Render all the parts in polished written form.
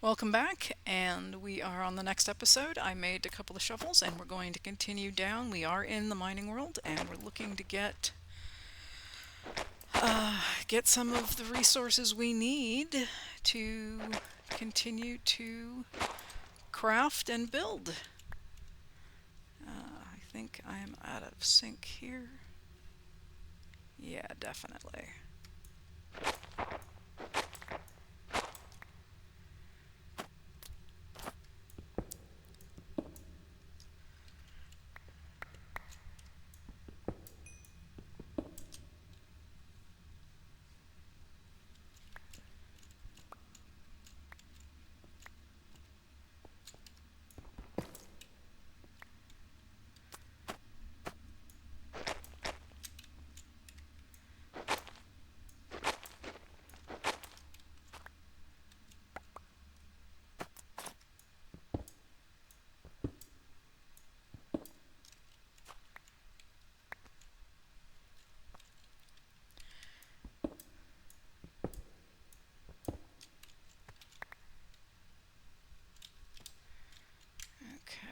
Welcome back, and we are on the next episode. I made a couple of shovels, and we're going to continue down. We are in the mining world, and we're looking to get some of the resources we need to continue to craft and build. I think I am out of sync here. Yeah, definitely. Okay.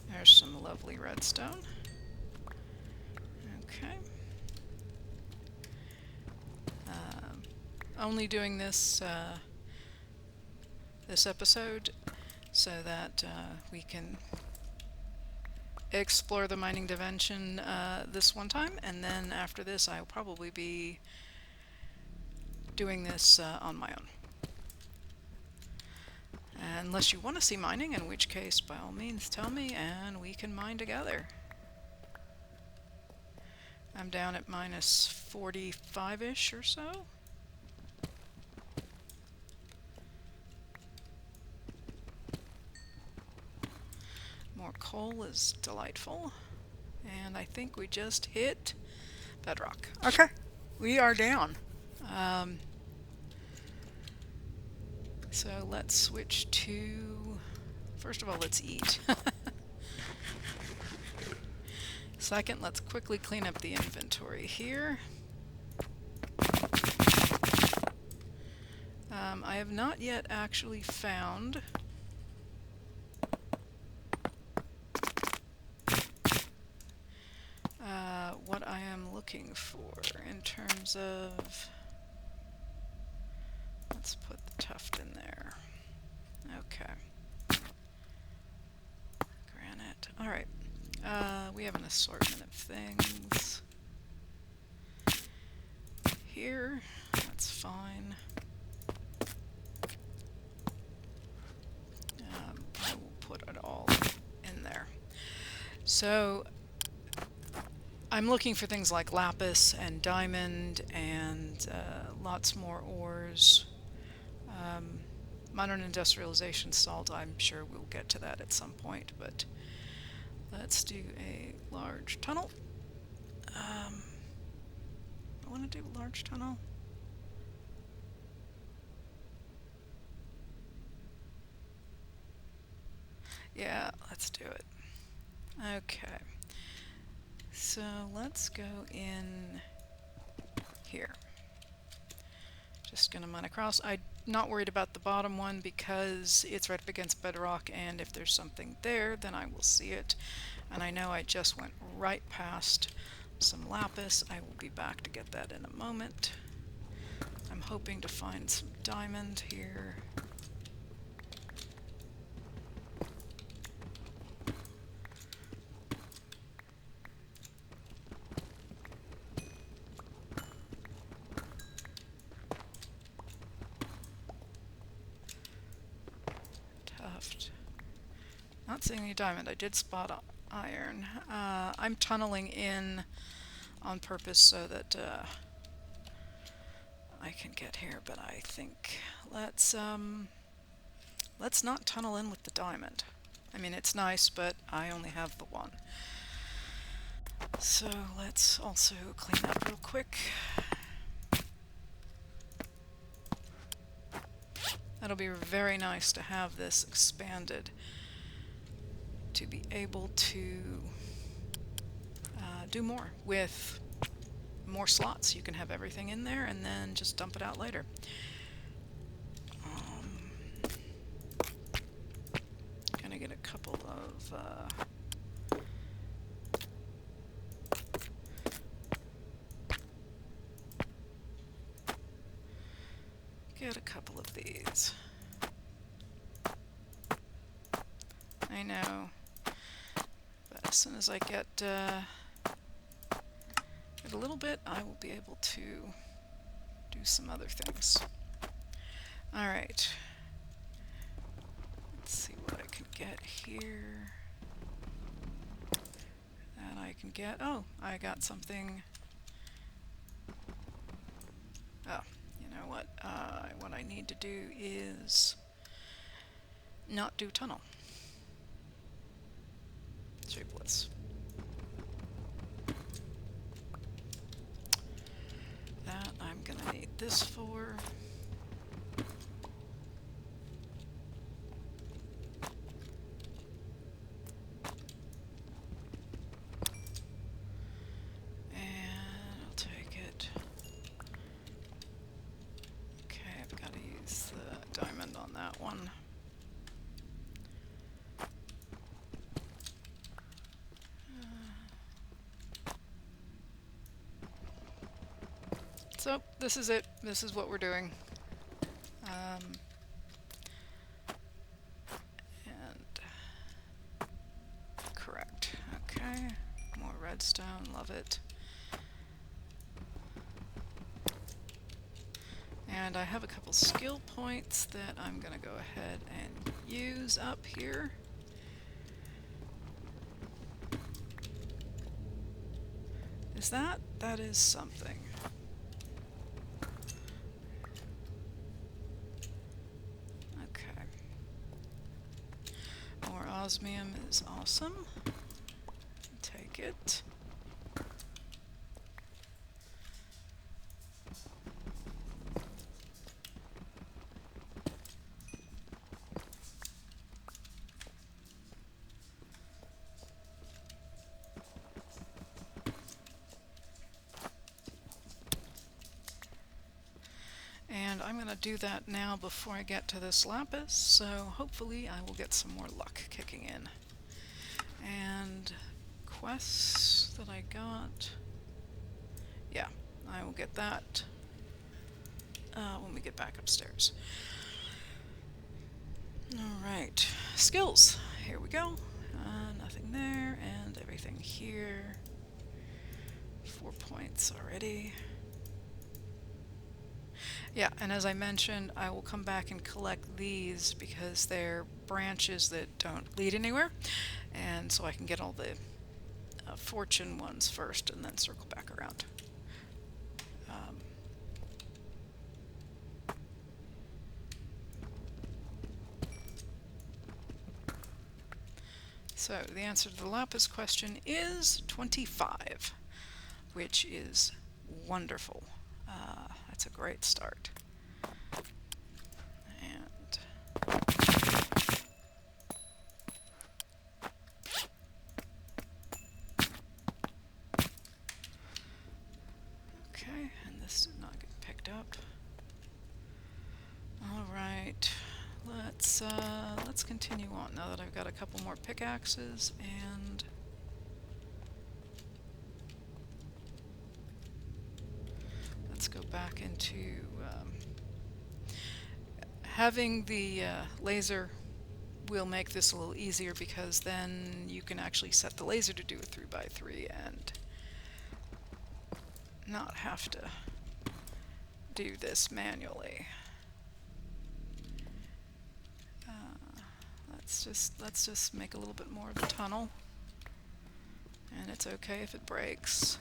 There's some lovely redstone. Okay. Only doing this episode so that we can explore the mining dimension this one time, and then after this I'll probably be doing this on my own. Unless you want to see mining, in which case by all means tell me and we can mine together. I'm down at minus 45-ish or so. More coal is delightful. And I think we just hit bedrock. Okay, we are down. Um, so let's switch to... First of all, let's eat. Second, let's quickly clean up the inventory here. I have not yet actually found what I am looking for in terms of... Let's put the tuft in there. Okay. Granite. Alright. We have an assortment of things here. That's fine. I will put it all in there. So I'm looking for things like lapis and diamond and lots more ores. Modern industrialization salt, I'm sure we'll get to that at some point, but let's do a large tunnel. I want to do a large tunnel. Yeah, let's do it. Okay. So let's go in here. Just gonna mine across. I'm not worried about the bottom one because it's right up against bedrock, and if there's something there, then I will see it. And I know I just went right past some lapis. I will be back to get that in a moment. I'm hoping to find some diamond here. Tuft. Not seeing any diamond. I did spot iron. I'm tunneling in on purpose so that I can get here, but I think let's let's not tunnel in with the diamond. I mean, it's nice, but I only have the one. So let's also clean up real quick. That'll be very nice to have this expanded to be able to do more with more slots. You can have everything in there and then just dump it out later. Gonna get a couple of these. I know, but as soon as I get a little bit, I will be able to do some other things. Alright. Let's see what I can get here. That I can get. Oh, I got something. Oh, you know what? What I need to do is not do tunnel. Shapeless. That I'm gonna need this for. So this is it. This is what we're doing. And correct. Okay. More redstone. Love it. And I have a couple skill points that I'm going to go ahead and use up here. Is that? That is something. Osmium is awesome. Take it. And I'm going to do that now before I get to this lapis, so hopefully I will get some more luck kicking in. And quests that I got, yeah, I will get that when we get back upstairs. Alright, skills, here we go. Nothing there, and everything here. 4 points already. Yeah, and as I mentioned, I will come back and collect these because they're branches that don't lead anywhere, and so I can get all the fortune ones first and then circle back around. So the answer to the lapis question is 25, which is wonderful. That's a great start. And okay, and this did not get picked up. All right, let's continue on now that I've got a couple more pickaxes, and let's go back into having the laser will make this a little easier because then you can actually set the laser to do a 3x3 and not have to do this manually. Let's just make a little bit more of a tunnel, and it's okay if it breaks,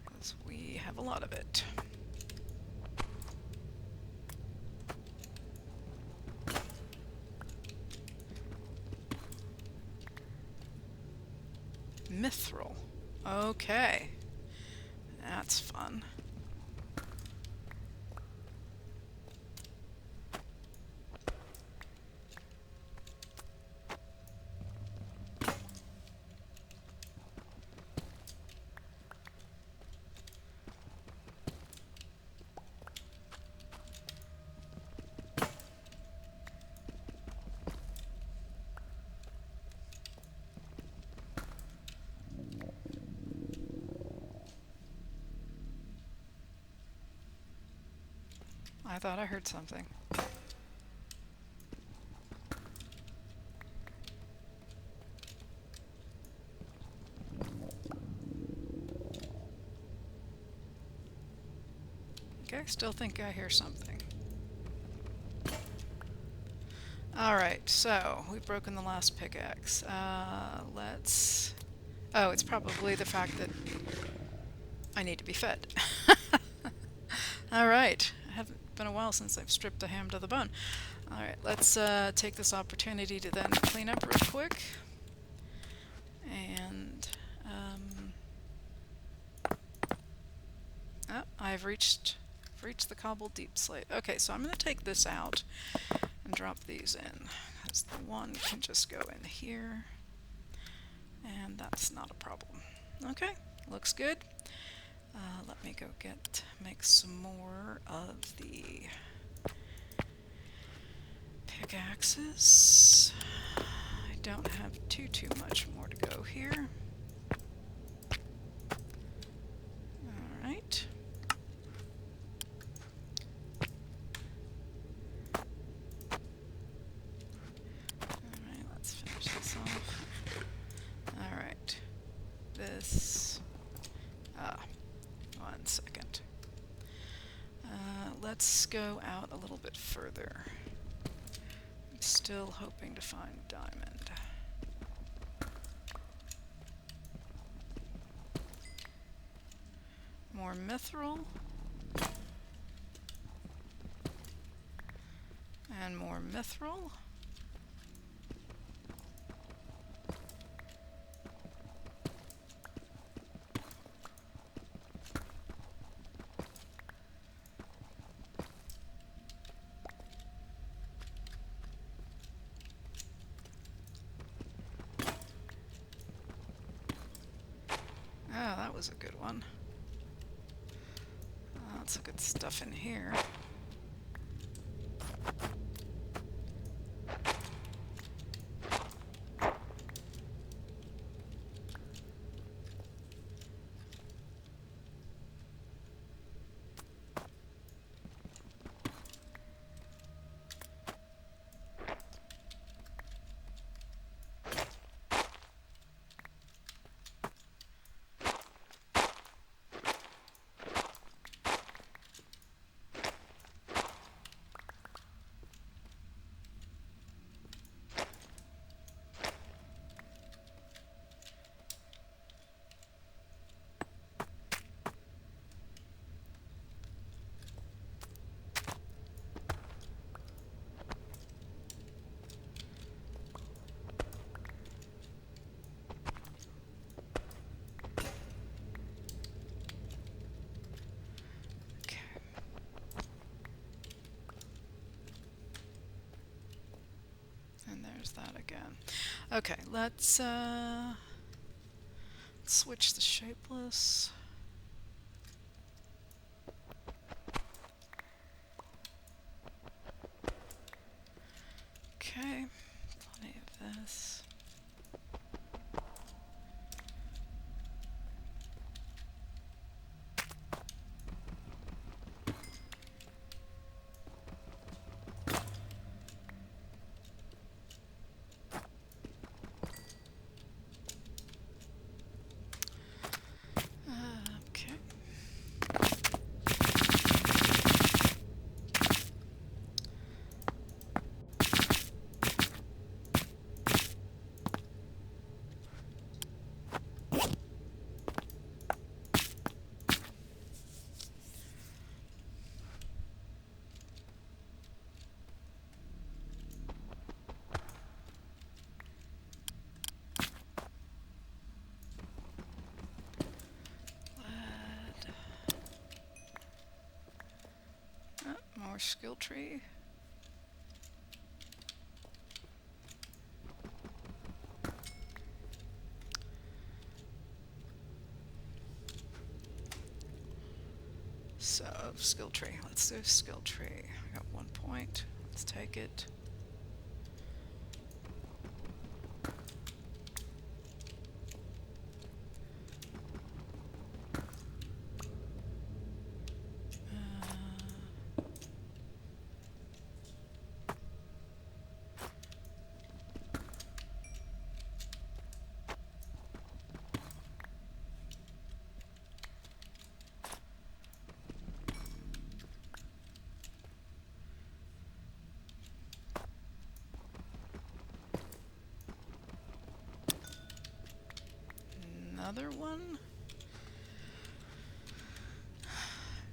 because we have a lot of it. mithril. Okay. That's fun. I thought I heard something. Okay, still think I hear something. Alright, so we've broken the last pickaxe. Let's... Oh, it's probably the fact that I need to be fed. Alright, it hasn't been a while since I've stripped the ham to the bone. Alright, let's take this opportunity to then clean up real quick. And... oh, I've reached the cobbled deep slate. Okay, so I'm going to take this out and drop these in, because the one can just go in here, and that's not a problem. Okay, looks good. Let me go make some more of the pickaxes. I don't have too much more to go here. Alright. Alright, let's finish this off. Alright. This... one second. Let's go out a little bit further. I'm still hoping to find diamond. More mithril. And more mithril. Oh, that was a good one. Lots of good stuff in here. And there's that again. Okay, let's switch the shapeless. Okay, plenty of this. more skill tree. So, skill tree. Let's do skill tree. I got 1 point. Let's take it. Another one.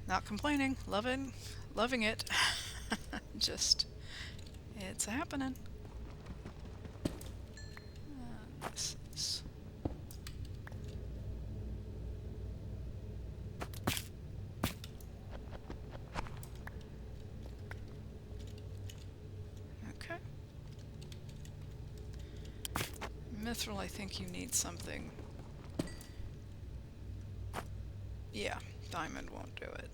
Not complaining, loving it. Just, it's happening. This is okay. Mithril, I think you need something. Yeah, diamond won't do it.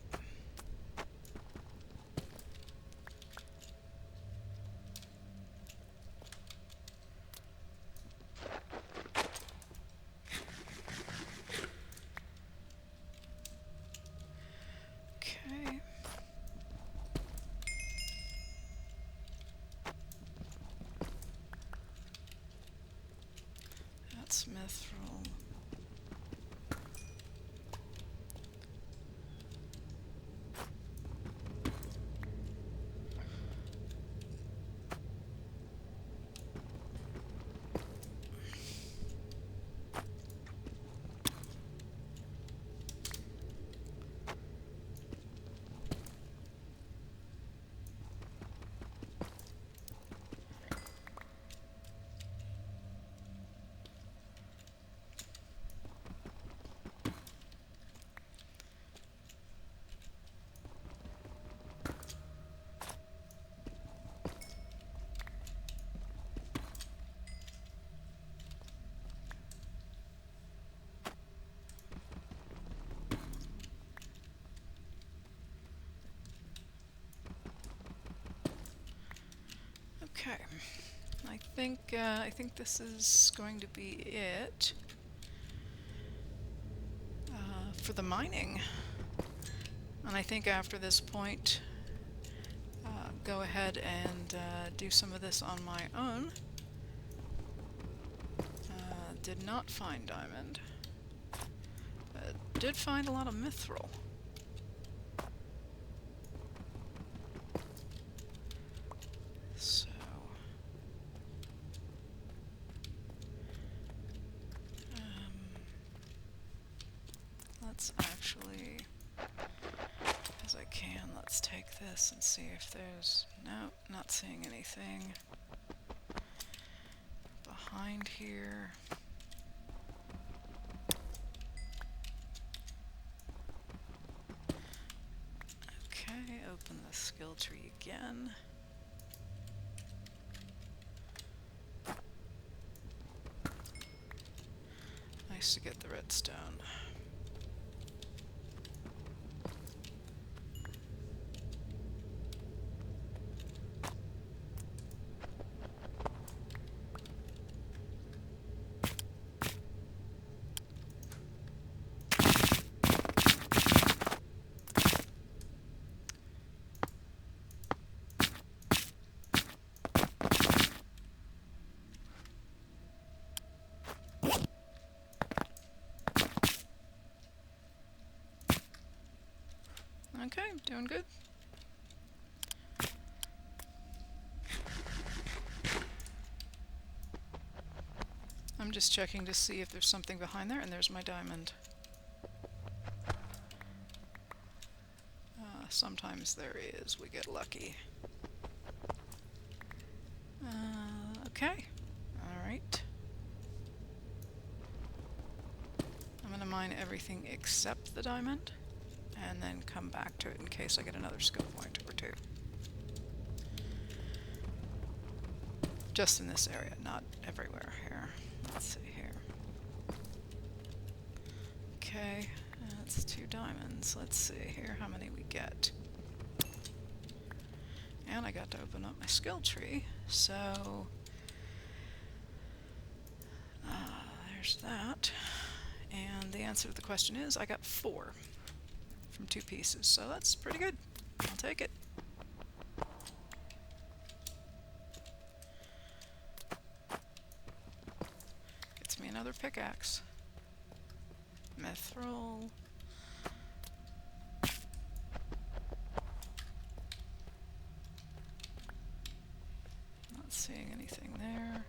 Okay. That's mithril. Okay, I think this is going to be it for the mining. And I think after this point, go ahead and do some of this on my own. Did not find diamond, but did find a lot of mithril. So let's actually, as I can, let's take this and see if there's, no, not seeing anything behind here. Okay, open the skill tree again. Nice to get the redstone. Okay, doing good. I'm just checking to see if there's something behind there, and there's my diamond. Sometimes there is, we get lucky. Okay, alright. I'm gonna mine everything except the diamond, and then come back to it in case I get another skill point or two. Just in this area, not everywhere here. Let's see here. Okay, that's 2 diamonds. Let's see here how many we get. And I got to open up my skill tree, so there's that. And the answer to the question is I got 4 from 2 pieces, so that's pretty good. I'll take it. Gets me another pickaxe. Mithril. Not seeing anything there.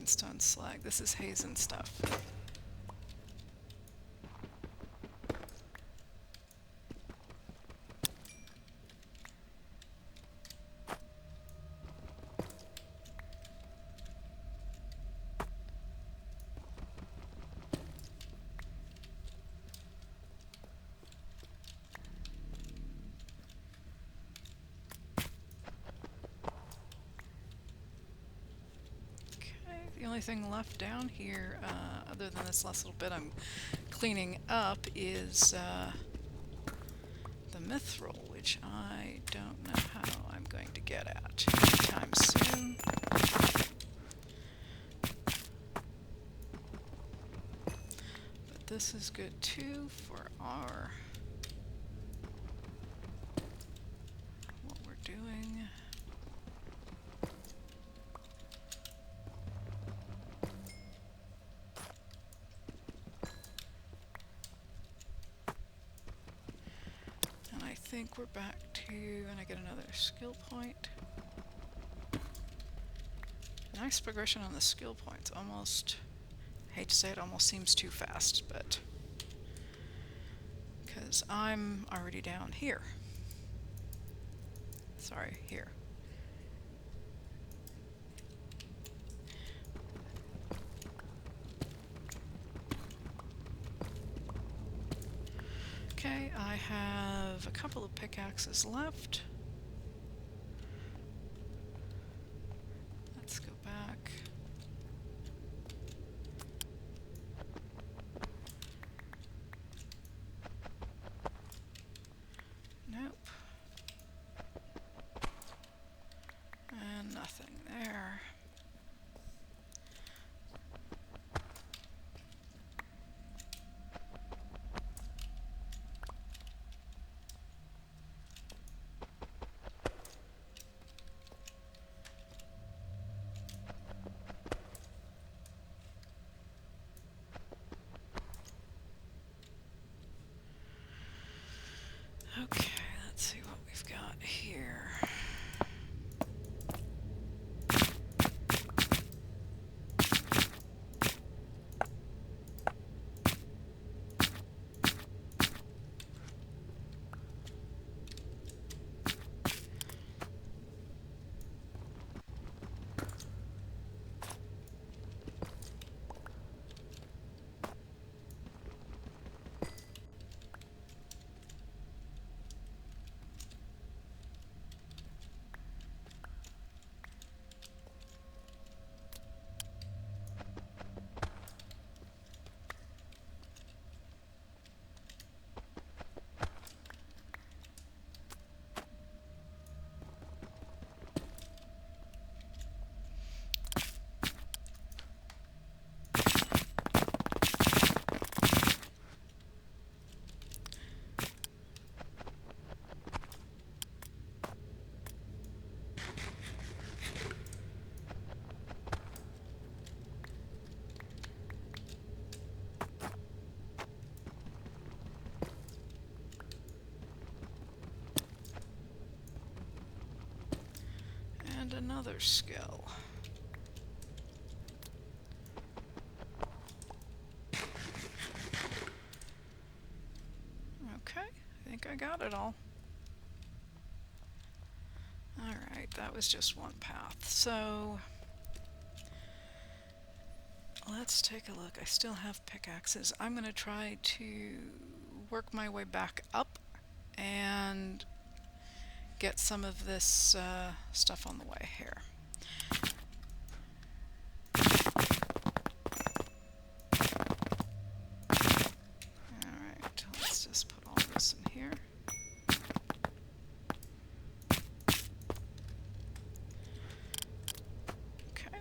Stone slag. This is Hazen stuff. The only thing left down here, other than this last little bit I'm cleaning up, is the mithril, which I don't know how I'm going to get at anytime soon. But this is good too for our what we're doing. I think we're back to, and I get another skill point. Nice progression on the skill points. Almost, I hate to say it, almost seems too fast, but because I'm already down here. Sorry, here. Okay, I have a couple of pickaxes left. Let's go back. Nope. And nothing there. another skill. Okay, I think I got it all. Alright, that was just one path. So let's take a look. I still have pickaxes. I'm going to try to work my way back up and get some of this stuff on the way here. Alright, let's just put all this in here. Okay.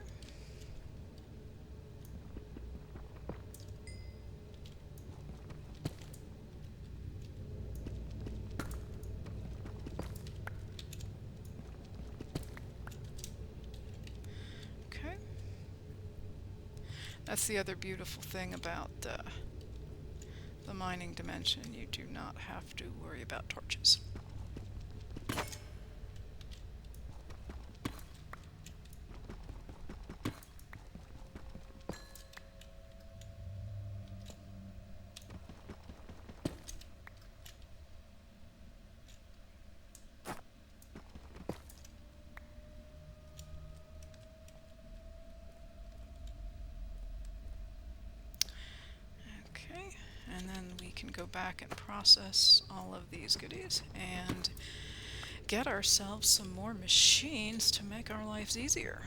Okay. That's the other beautiful thing about the mining dimension. You do not have to worry about torches. Okay, and then we can go back and process all of these goodies and get ourselves some more machines to make our lives easier.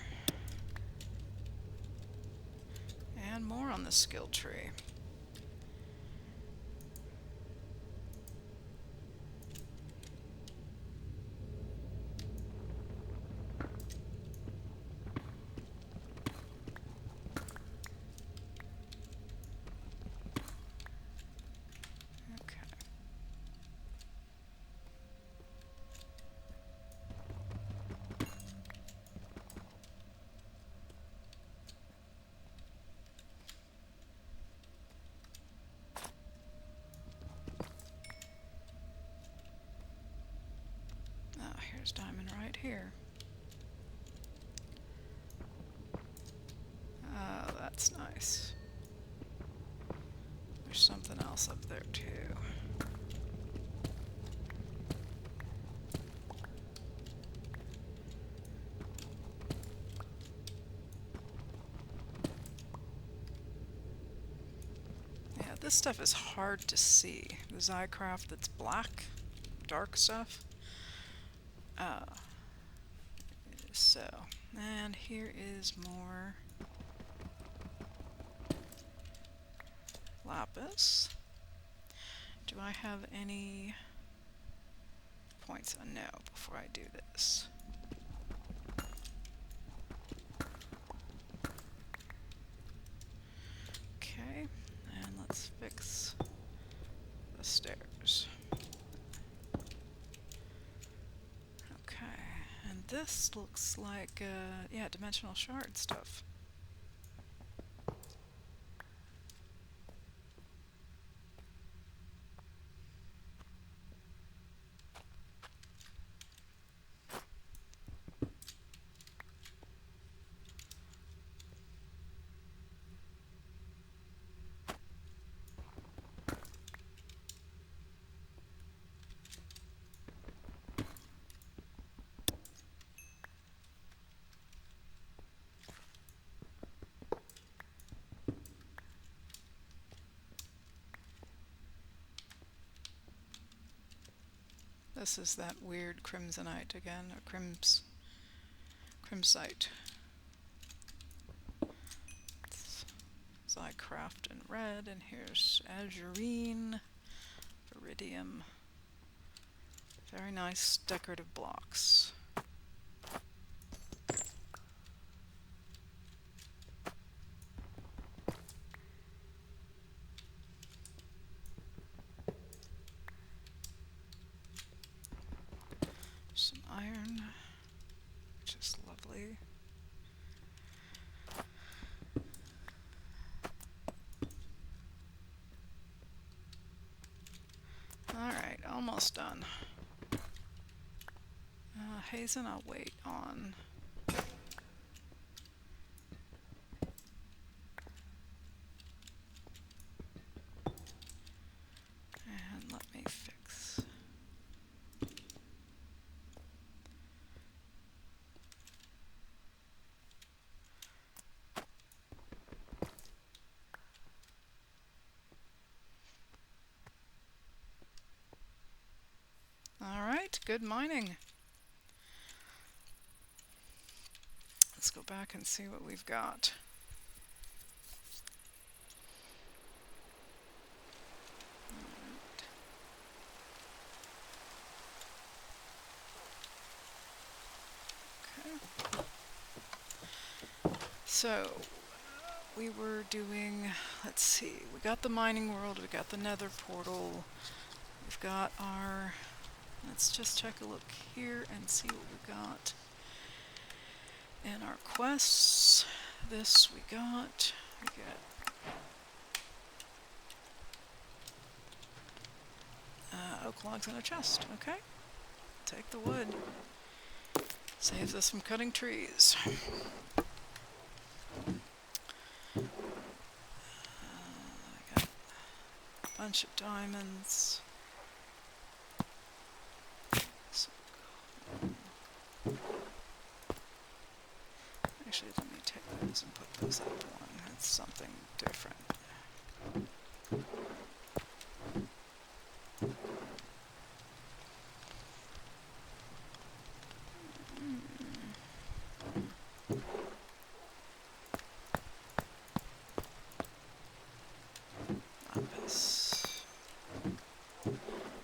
And more on the skill tree. Here's diamond right here. Oh, that's nice. There's something else up there too. Yeah, this stuff is hard to see. The Zycraft that's black, dark stuff. So, and here is more lapis. Do I have any points? No, before I do this. Okay, and let's fix the stairs. And this looks like, yeah, dimensional shard stuff. This is that weird crimsonite again, or crimsite. Zycraft in red, and here's azurine, iridium. Very nice decorative blocks. Some iron, which is lovely. Alright, almost done. Hazen I'll wait on. good mining. Let's go back and see what we've got. Okay. So we were doing, let's see, we got the mining world, we got the nether portal, we've got our, let's just take a look here and see what we got. And our quests, this we got oak logs in a chest. Okay, take the wood. Saves us from cutting trees. I got a bunch of diamonds. Actually, let me take those and put those up one. That's something different. Lapis.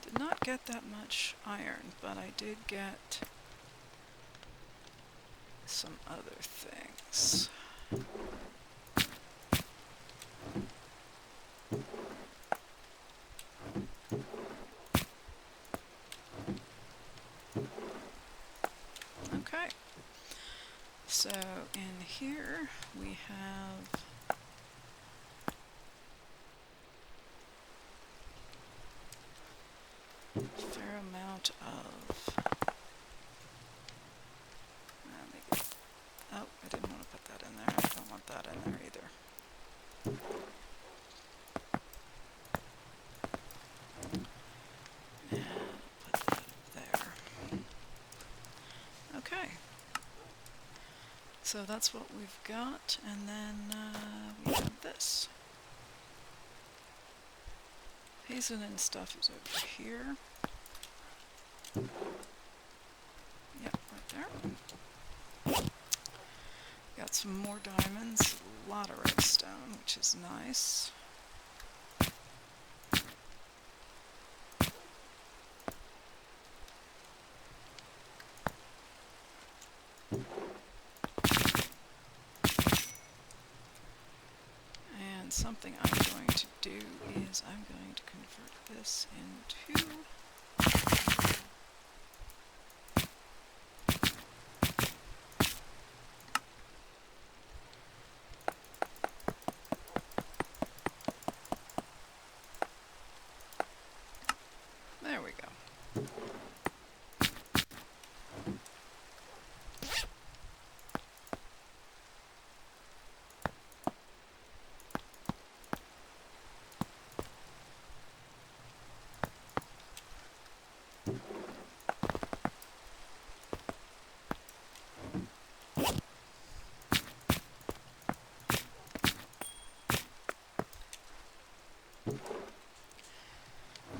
Did not get that much iron, but I did get some other things. Okay, so in here we have a fair amount of, oh, I didn't want to put that in there. I don't want that in there either. And put that there. Okay. So that's what we've got, and then we have this. Hazen and stuff is over here. Yep, right there. Got some more diamonds, a lot of redstone, which is nice. And something I'm going to do is I'm going to convert this into there we go.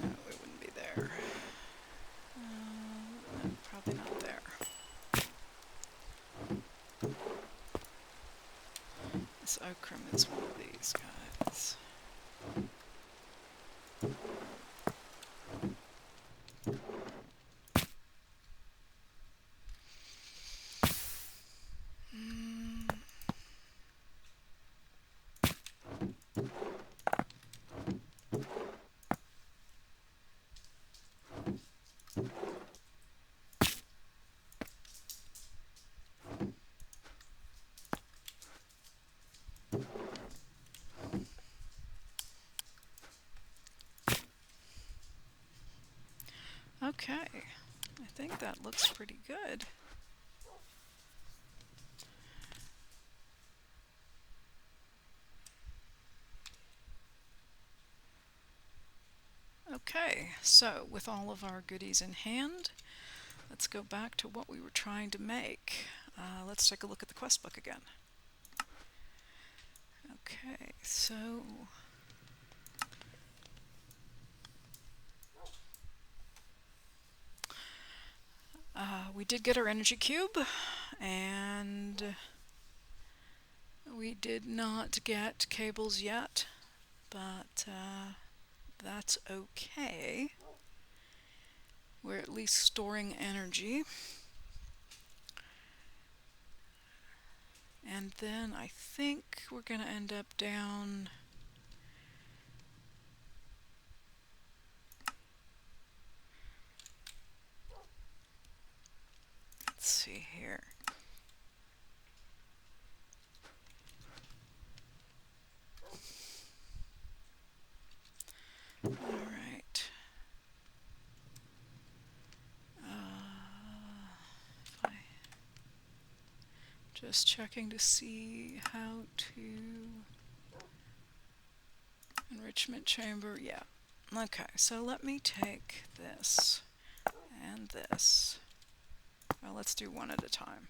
No, it wouldn't be there. No, probably not there. This ochre is one of these guys. Okay, I think that looks pretty good. Okay, so with all of our goodies in hand, let's go back to what we were trying to make. Let's take a look at the quest book again. Okay, so did get our energy cube, and we did not get cables yet, but that's okay. We're at least storing energy. And then I think we're going to end up down... Let's see here. All right. Just checking to see how to... Enrichment chamber, yeah. Okay, so let me take this and this. Well, let's do one at a time.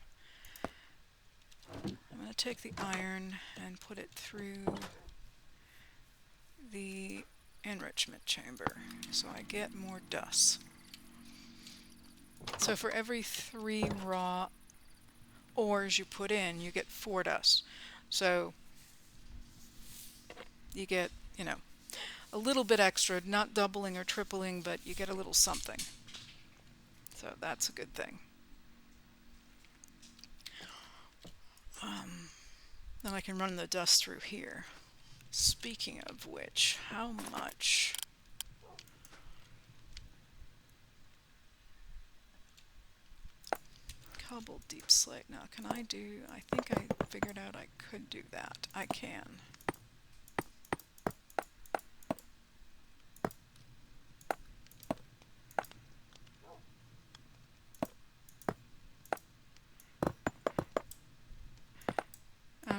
I'm going to take the iron and put it through the enrichment chamber so I get more dust. So for every 3 raw ores you put in, you get 4 dust. So you get, you know, a little bit extra, not doubling or tripling, but you get a little something. So that's a good thing. Then I can run the dust through here. Speaking of which, how much? Cobble deep slate. Now, can I do... I think I figured out I could do that. I can.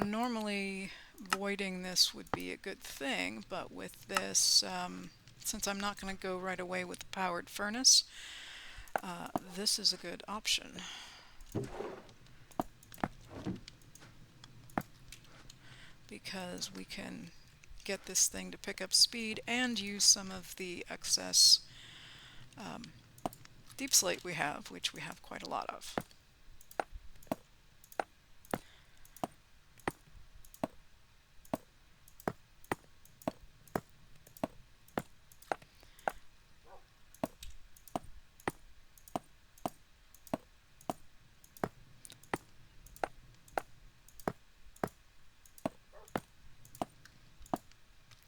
Normally, voiding this would be a good thing, but with this, since I'm not going to go right away with the powered furnace, this is a good option. Because we can get this thing to pick up speed and use some of the excess deep slate we have, which we have quite a lot of.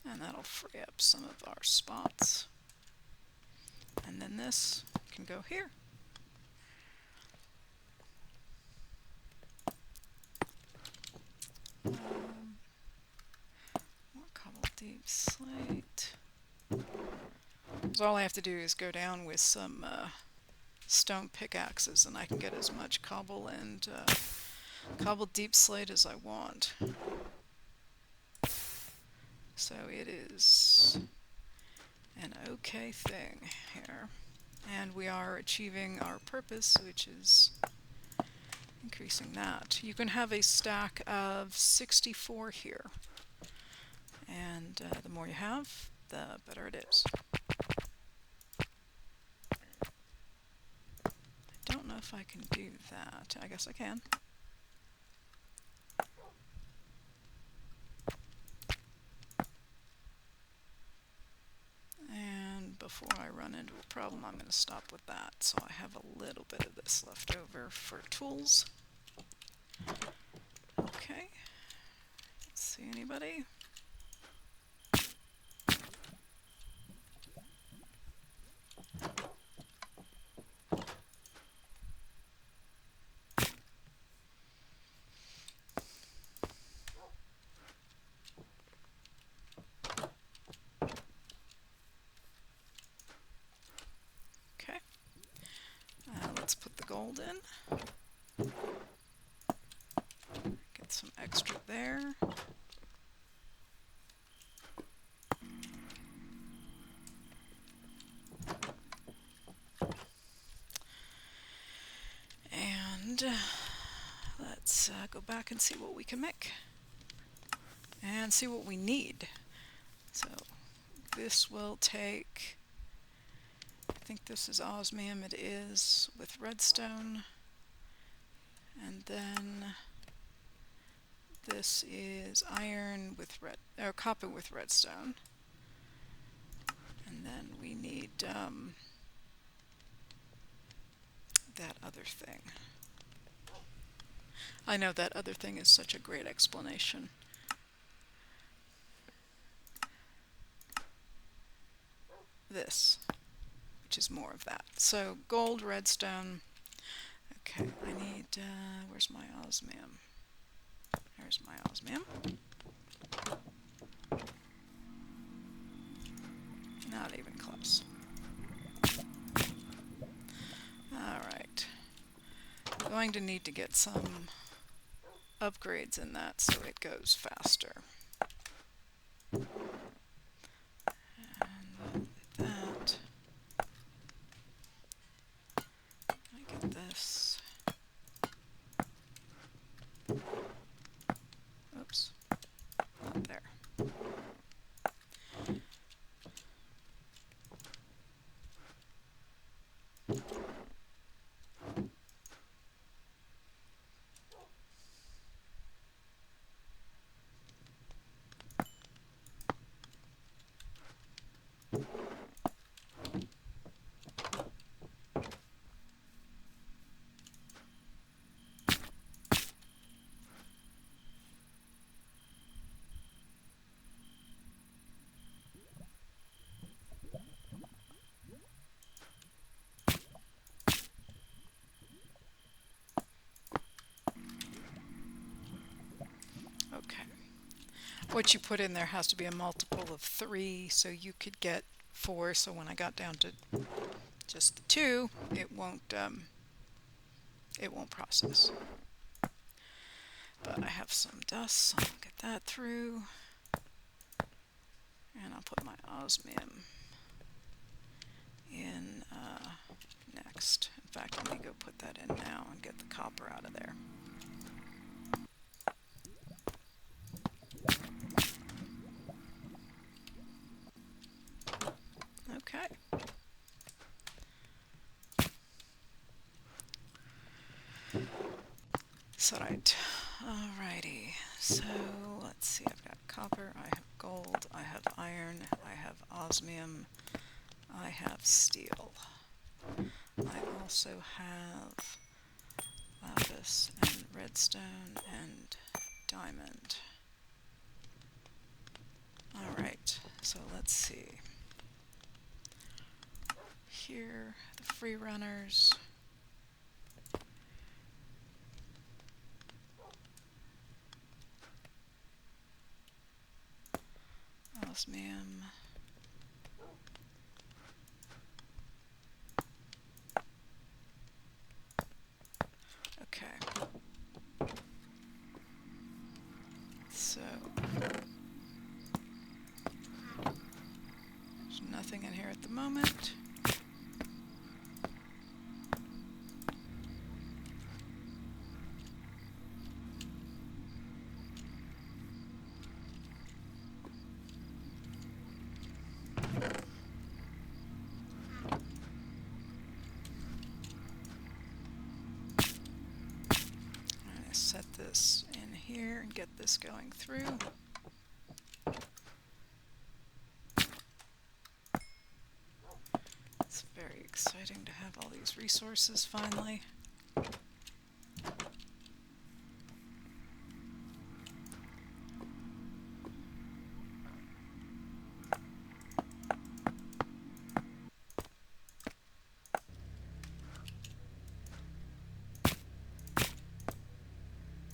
And that'll free up some of our spots. And then this can go here. More cobble deep slate. So all I have to do is go down with some stone pickaxes and I can get as much cobble and cobble deep slate as I want. So it is an okay thing here. And we are achieving our purpose, which is increasing that. You can have a stack of 64 here. And the more you have, the better it is. I don't know if I can do that. I guess I can. And before I run into a problem, I'm going to stop with that. So I have a little bit of this left over for tools. Okay. Let's see anybody. Let's put the gold in. Get some extra there. And let's go back and see what we can make. And see what we need. So this will take... I think this is osmium. It is with redstone. And then this is iron with red, or copper with redstone. And then we need that other thing. I know that other thing is such a great explanation. This, which is more of that. So gold, redstone. Okay, I need, where's my osmium? There's my osmium. Not even close. Alright. Going to need to get some upgrades in that so it goes faster. And then that. I get this. Oops. Not there. Okay. What you put in there has to be a multiple of 3, so you could get 4. So when I got down to just the 2, it won't process. But I have some dust, so I'll get that through. And I'll put my osmium in next. In fact, let me go put that in now and get the copper out of there. Okay. So right. Alrighty. So let's see. I've got copper. I have gold. I have iron. I have osmium. I have steel. I also have lapis and redstone and diamond. Alright. So let's see. Here, the free runners. Osmium. Okay. So there's nothing in here at the moment. Set this in here and get this going through. It's very exciting to have all these resources finally.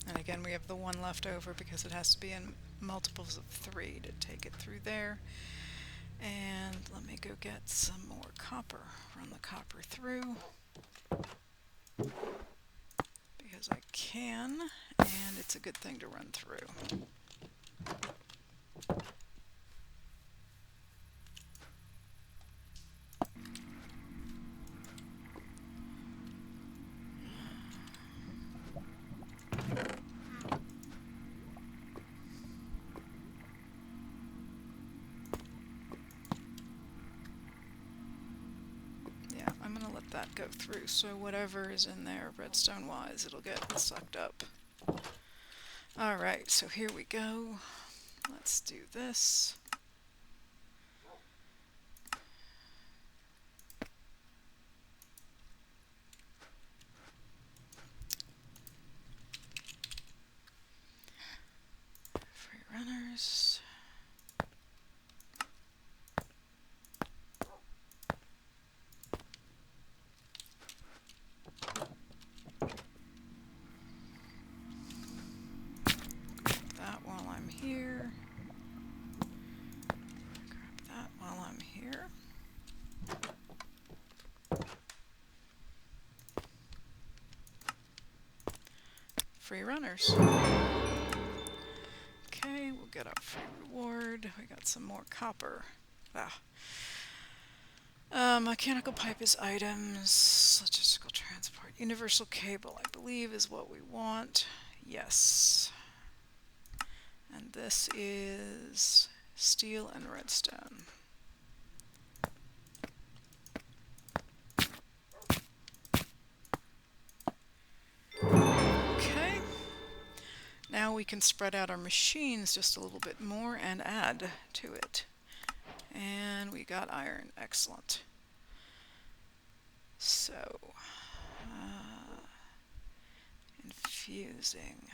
And again, we have the 1 left over because it has to be in multiples of 3 to take it through there. And let me go get some more copper. Run the copper through because I can, and it's a good thing to run through. that go through. So whatever is in there redstone wise, it'll get sucked up. Alright, so here we go. Let's do this. Free runners. That while I'm here. Grab that while I'm here. Free runners. Okay, we'll get our free reward. We got some more copper. Mechanical pipe is items. Logistical transport. Universal cable, I believe, is what we want. Yes. And this is steel and redstone. Okay. Now we can spread out our machines just a little bit more and add to it. And we got iron. Excellent. So, infusing.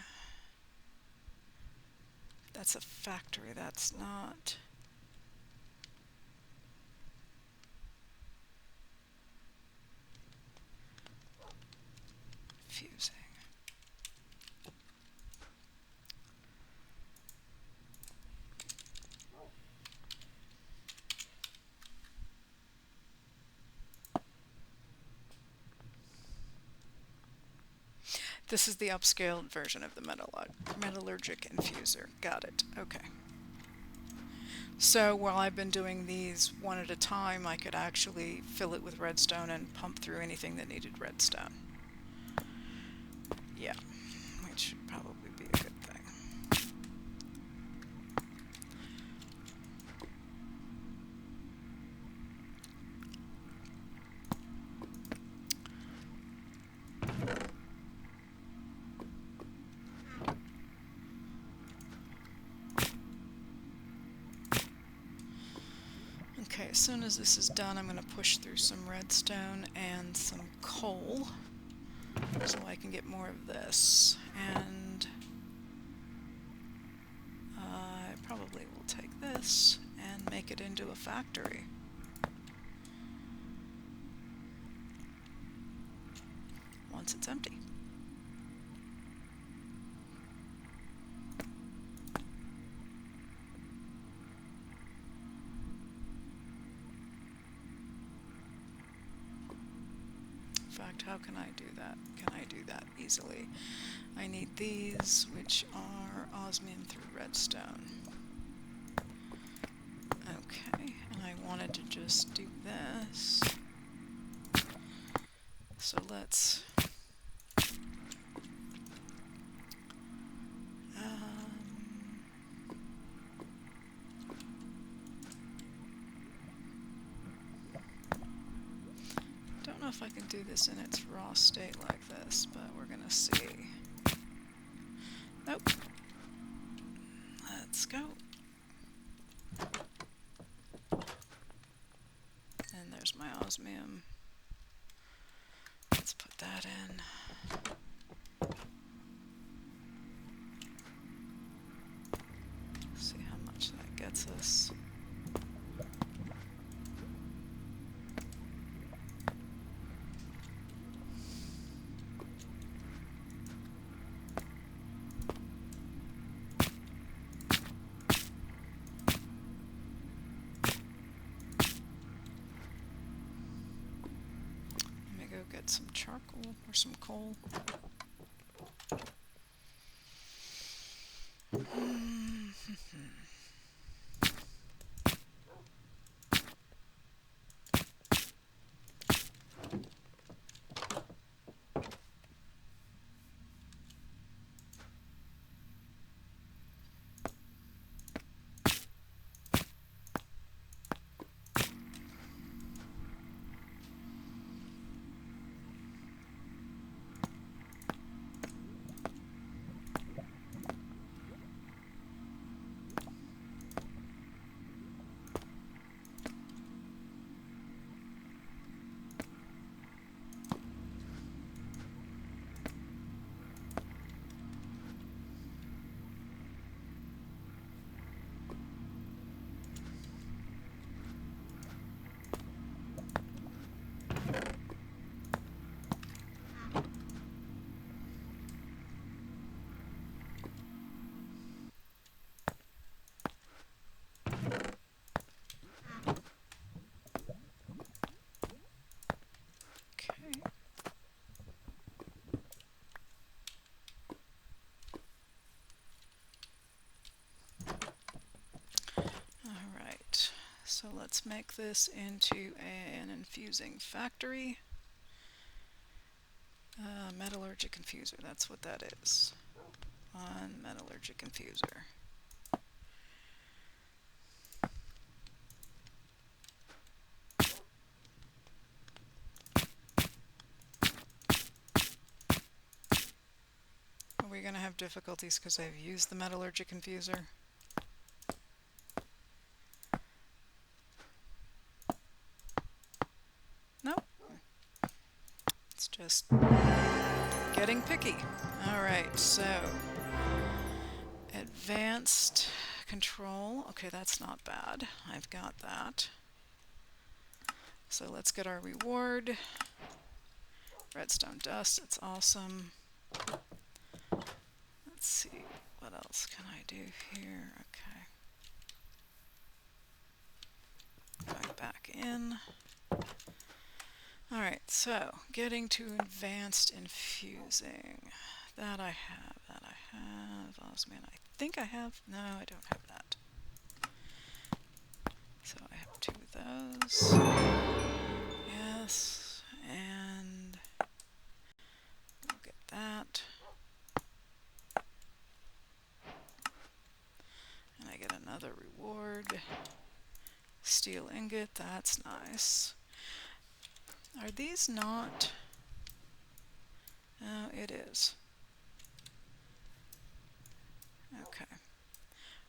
That's a factory, that's not. Infusing. This is the upscaled version of the metallurgic infuser. Got it. Okay. So while I've been doing these one at a time, I could actually fill it with redstone and pump through anything that needed redstone. Yeah, which should probably be a good thing. Okay, as soon as this is done, I'm going to push through some redstone and some coal so I can get more of this. And I probably will take this and make it into a factory. Once it's empty. In fact, how can I do that? Can I do that easily? I need these, which are osmium through redstone. Okay, and I wanted to just do this. So let's don't know if I can do this in its raw state like this, but we're gonna see. Nope. Let's go. And there's my osmium. Let's put that in. See how much that gets us. Go get some charcoal or some coal. So let's make this into an infusing factory. Metallurgic infuser, that's what that is. One metallurgic infuser. Are we going to have difficulties because I've used the metallurgic infuser? Nope. It's just getting picky. Alright, so advanced control. Okay, that's not bad. I've got that. So let's get our reward. Redstone dust, it's awesome. Let's see, what else can I do here? Okay. Going back in. Alright, so getting to advanced infusing. That I have. Osmium, I think I have. No, I don't have that. So I have 2 of those. Yes, and we'll get that. And I get another reward. Steel ingot, that's nice. Are these not? Oh, it is. Okay.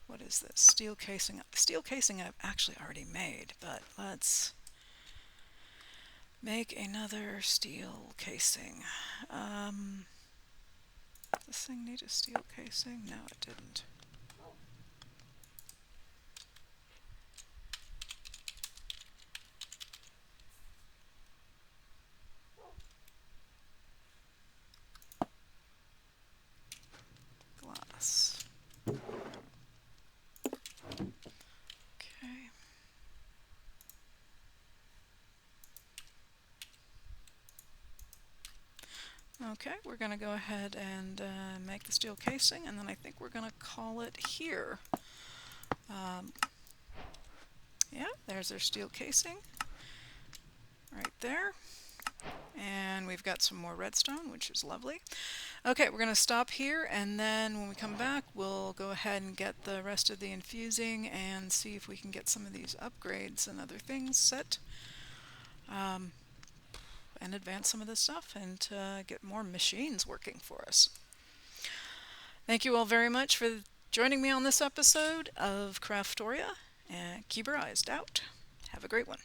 What is this? Steel casing. Steel casing I've actually already made, but let's make another steel casing. Does this thing need a steel casing? No, it didn't. Glass. Okay. Okay, we're going to go ahead and make the steel casing, and then I think we're going to call it here. Yeah, there's our steel casing right there. And we've got some more redstone, which is lovely. Okay, we're going to stop here, and then when we come back, we'll go ahead and get the rest of the infusing and see if we can get some of these upgrades and other things set. And advance some of this stuff and get more machines working for us. Thank you all very much for joining me on this episode of Crafttoria, and Cuberized out. Have a great one.